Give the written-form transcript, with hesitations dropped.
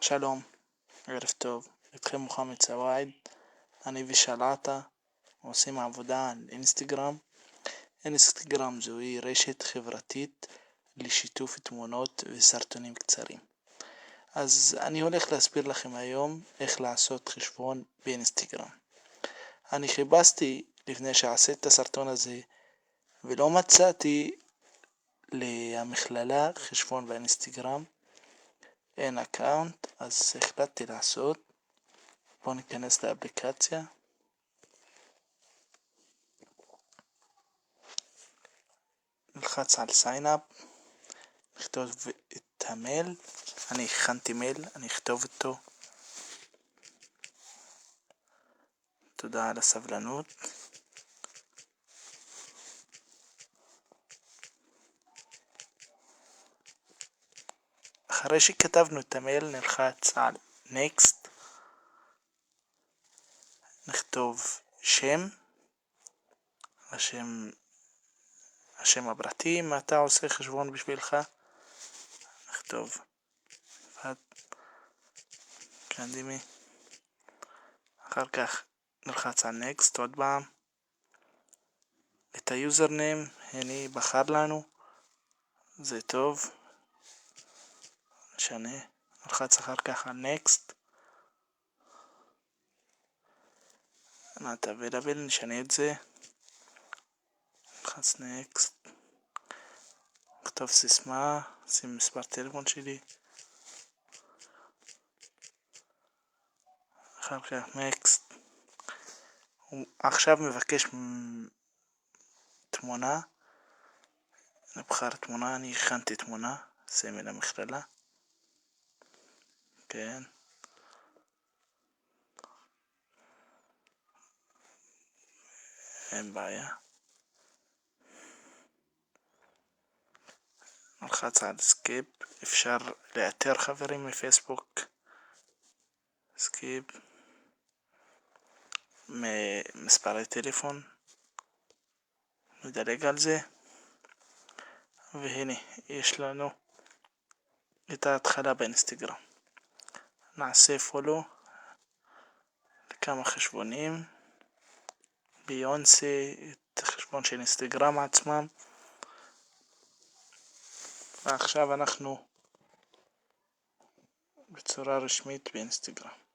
שלום, ערב טוב, איתכם מוחמד סוואעד, אני ושלעתה עושים עבודה על אינסטגרם. אינסטגרם זוהי רשת חברתית לשיתוף תמונות וסרטונים קצרים. אז אני הולך להסביר לכם היום איך לעשות חשבון באינסטגרם. אני חיפשתי לפני שעשיתי את הסרטון הזה ולא מצאתי למכללה חשבון באינסטגרם. אין אקאונט, אז החלטתי לעשות. בואו ניכנס לאפליקציה. נלחץ על sign up, נכתוב את המייל. אני הכנתי מייל, אני אכתוב אותו. תודה על הסבלנות. אחרי שכתבנו את המייל נלחץ על next, נכתוב שם, השם הפרטי. אם אתה עושה חשבון בשבילך, נכתוב קנדימי. אחר כך נלחץ על next עוד פעם. את היוזרניים, הנה בחר לנו, זה טוב, נשנה. נלחץ אחר כך על next, not available, נשנה את זה. נלחץ next, נכתוב סיסמה, שים מספר טלפון שלי, אחר כך next. הוא עכשיו מבקש תמונה, נבחר תמונה. אני הכנתי תמונה, סמל המכללה, כן, אין בעיה. נלחץ על סקיפ, אפשר לאתר חברים מפייסבוק, סקיפ, מספרי טלפון, נדלג על זה, והנה יש לנו את ההתחלה באינסטגרם. נעשה פולו לכמה חשבונים, ביונסי, את החשבון של אינסטגרם עצמם, ועכשיו אנחנו בצורה רשמית באינסטגרם.